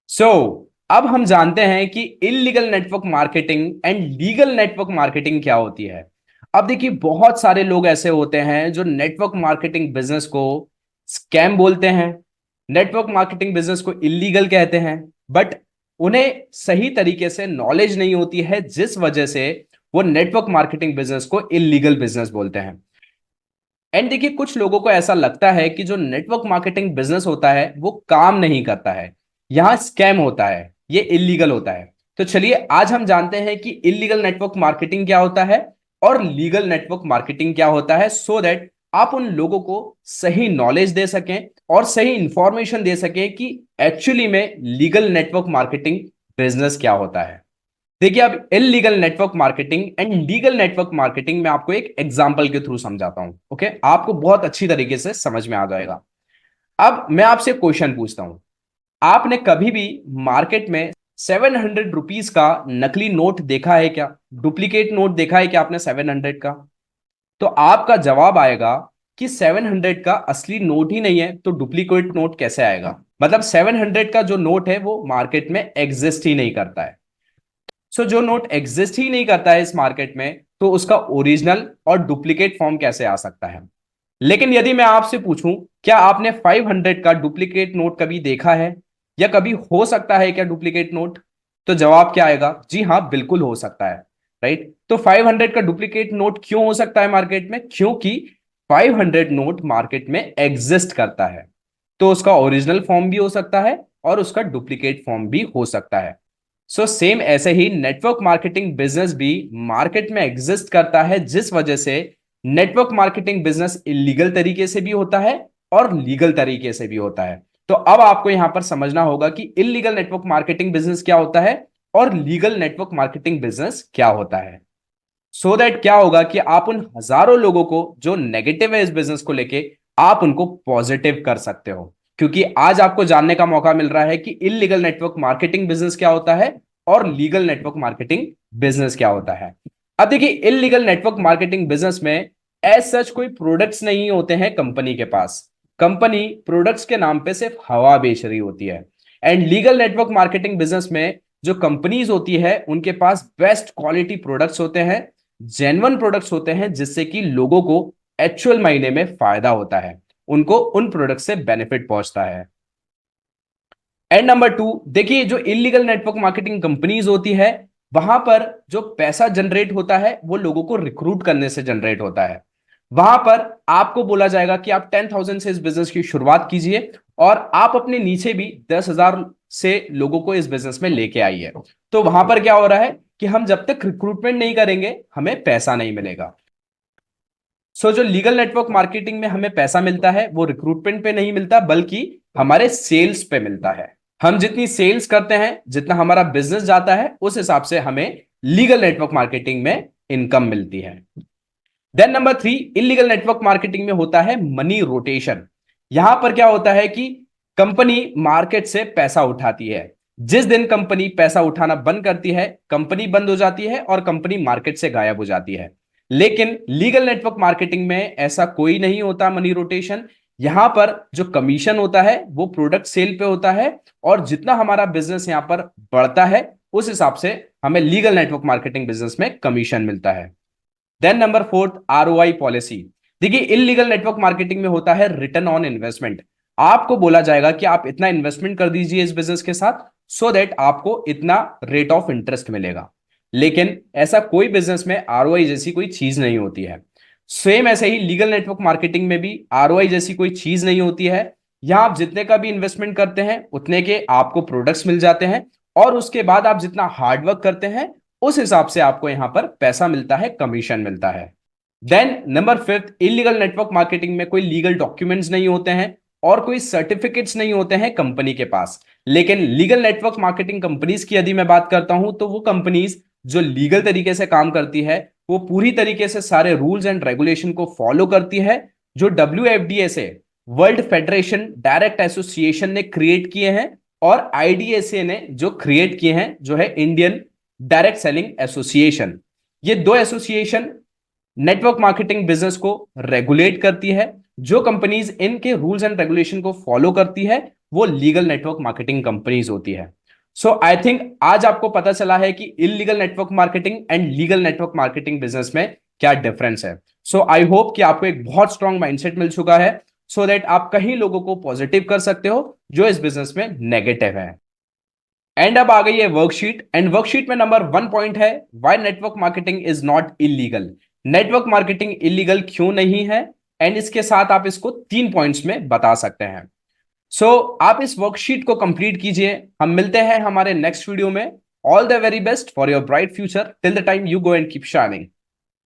सो अब हम जानते हैं कि illegal network marketing and legal network marketing क्या होती है। अब देखिए, बहुत सारे लोग ऐसे होते हैं जो नेटवर्क मार्केटिंग बिजनेस को स्कैम बोलते हैं, नेटवर्क मार्केटिंग बिजनेस को इलीगल कहते हैं। बट उन्हें सही तरीके से नॉलेज नहीं होती है, जिस वजह से वो नेटवर्क मार्केटिंग बिजनेस को इलीगल बिजनेस बोलते हैं। एंड देखिए, कुछ लोगों को ऐसा लगता है कि जो नेटवर्क मार्केटिंग बिजनेस होता है वो काम नहीं करता है, यहां स्कैम होता है, ये इलीगल होता है। तो चलिए आज हम जानते हैं कि इलीगल नेटवर्क मार्केटिंग क्या होता है और लीगल नेटवर्क मार्केटिंग क्या होता है, सो दैट आप उन लोगों को सही नॉलेज दे सकें और सही इंफॉर्मेशन दे सकें कि एक्चुअली में लीगल नेटवर्क मार्केटिंग बिजनेस क्या होता है। देखिए, अब illegal network marketing and legal network marketing में आपको एक एग्जांपल के थ्रू समझाता हूं। ओके, आपको बहुत अच्छी तरीके से समझ में आ जाएगा। अब मैं आपसे क्वेश्चन पूछता हूं, आपने कभी भी मार्केट में 700 रुपीज का नकली नोट देखा है क्या? डुप्लीकेट नोट देखा है क्या आपने 700 का? तो आपका जवाब आएगा कि 700 का असली नोट ही नहीं है, तो डुप्लीकेट नोट कैसे आएगा? मतलब 700 का जो नोट है वो मार्केट में एग्जिस्ट ही नहीं करता है। जो नोट एग्जिस्ट ही नहीं करता है इस मार्केट में, तो उसका ओरिजिनल और डुप्लीकेट फॉर्म कैसे आ सकता है? लेकिन यदि मैं आपसे पूछूं, क्या आपने 500 का डुप्लीकेट नोट कभी देखा है या कभी हो सकता है क्या डुप्लीकेट नोट? तो जवाब क्या आएगा? जी हाँ, बिल्कुल हो सकता है। राइट, तो 500 का डुप्लीकेट नोट क्यों हो सकता है मार्केट में? क्योंकि 500 नोट मार्केट में एग्जिस्ट करता है, तो उसका ओरिजिनल फॉर्म भी हो सकता है और उसका डुप्लीकेट फॉर्म भी हो सकता है। सेम ऐसे ही नेटवर्क मार्केटिंग बिजनेस भी मार्केट में एग्जिस्ट करता है, जिस वजह से नेटवर्क मार्केटिंग बिजनेस इलीगल तरीके से भी होता है और लीगल तरीके से भी होता है। तो अब आपको यहां पर समझना होगा कि इलीगल नेटवर्क मार्केटिंग बिजनेस क्या होता है और लीगल नेटवर्क मार्केटिंग बिजनेस क्या होता है। दैट क्या होगा कि आप उन हजारों लोगों को जो नेगेटिव है इस बिजनेस को लेके, आप उनको पॉजिटिव कर सकते हो। क्योंकि आज आपको जानने का मौका मिल रहा है कि इलीगल नेटवर्क मार्केटिंग बिजनेस क्या होता है और लीगल नेटवर्क मार्केटिंग बिजनेस क्या होता है। अब देखिए, इलीगल नेटवर्क मार्केटिंग बिजनेस में एज सच कोई प्रोडक्ट्स नहीं होते हैं कंपनी के पास। कंपनी प्रोडक्ट्स के नाम पे सिर्फ हवा बेच रही होती है। And legal network marketing business में जो कंपनीज होती है उनके पास बेस्ट क्वालिटी प्रोडक्ट्स होते हैं, जेन्युइन प्रोडक्ट्स होते हैं, जिससे कि लोगों को एक्चुअल मायने में फायदा होता है, उनको उन प्रोडक्ट से बेनिफिट पहुंचता है। एंड नंबर टू, देखिए, जो इलीगल नेटवर्क मार्केटिंग कंपनीज होती है, वहां पर जो पैसा जनरेट होता है वो लोगों को रिक्रूट करने से जनरेट होता है। वहां पर आपको बोला जाएगा कि आप 10,000 से इस बिजनेस की शुरुआत कीजिए और आप अपने नीचे भी 10,000 से लोगों को इस बिजनेस में लेके आइए। तो वहां पर क्या हो रहा है कि हम जब तक रिक्रूटमेंट नहीं करेंगे हमें पैसा नहीं मिलेगा। जो लीगल नेटवर्क मार्केटिंग में हमें पैसा मिलता है वो रिक्रूटमेंट पे नहीं मिलता, बल्कि हमारे सेल्स पे मिलता है। हम जितनी सेल्स करते हैं, जितना हमारा बिजनेस जाता है, उस हिसाब से हमें लीगल नेटवर्क मार्केटिंग में इनकम मिलती है। Then number three, illegal network marketing में होता है मनी रोटेशन। यहां पर क्या होता है कि कंपनी मार्केट से पैसा उठाती है। जिस दिन कंपनी पैसा उठाना बंद करती है, कंपनी बंद हो जाती है और कंपनी मार्केट से गायब हो जाती है। लेकिन लीगल नेटवर्क मार्केटिंग में ऐसा कोई नहीं होता मनी रोटेशन। यहां पर जो कमीशन होता है वो प्रोडक्ट सेल पे होता है, और जितना हमारा बिजनेस यहां पर बढ़ता है उस हिसाब से हमें लीगल नेटवर्क मार्केटिंग बिजनेस में कमीशन मिलता है। Then number fourth, ROI policy. देखिए, इलीगल नेटवर्क मार्केटिंग में होता है रिटर्न ऑन इन्वेस्टमेंट। आपको बोला जाएगा कि आप इतना इन्वेस्टमेंट कर दीजिए इस बिजनेस के साथ, सो दैट आपको इतना रेट ऑफ इंटरेस्ट मिलेगा। लेकिन ऐसा कोई बिजनेस में आरओआई जैसी कोई चीज नहीं होती है। सेम ऐसे ही लीगल नेटवर्क मार्केटिंग में भी आरओआई जैसी कोई चीज नहीं होती है। यहां आप जितने का भी इन्वेस्टमेंट करते हैं उतने के आपको प्रोडक्ट्स मिल जाते हैं, और उसके बाद आप जितना हार्डवर्क करते हैं उस हिसाब से आपको यहां पर पैसा मिलता है, कमीशन मिलता है। Then number fifth, illegal network marketing में कोई लीगल डॉक्यूमेंट्स नहीं होते हैं और कोई सर्टिफिकेट्स नहीं होते हैं कंपनी के पास। लेकिन लीगल नेटवर्क मार्केटिंग कंपनीज की यदि मैं बात करता हूं, तो वो कंपनीज जो लीगल तरीके से काम करती है वो पूरी तरीके से सारे रूल्स एंड रेगुलेशन को फॉलो करती है, जो WFDA, world federation direct association ने क्रिएट किए हैं, और IDSA ने जो क्रिएट किए हैं, जो है इंडियन डायरेक्ट सेलिंग एसोसिएशन। ये दो एसोसिएशन नेटवर्क मार्केटिंग बिजनेस को रेगुलेट करती है। जो कंपनीज इनके रूल्स एंड रेगुलेशन को फॉलो करती है वो लीगल नेटवर्क मार्केटिंग कंपनीज होती है। सो आई थिंक आज आपको पता चला है कि illegal network marketing and legal network marketing business में क्या डिफरेंस है। सो आई होप कि आपको एक बहुत स्ट्रांग माइंडसेट मिल चुका है, सो दैट आप कहीं लोगों को पॉजिटिव कर सकते हो जो इस बिजनेस में नेगेटिव है। एंड अब आ गई है वर्कशीट, एंड वर्कशीट में नंबर 1 पॉइंट है, why network marketing is not illegal. Network marketing illegal क्यों नहीं है, एंड इसके साथ आप इसको 3 पॉइंट्स में बता सकते हैं। आप इस वर्कशीट को कंप्लीट कीजिए। हम मिलते हैं हमारे नेक्स्ट वीडियो में। All the very best for your bright future. Till the time, you go and keep shining.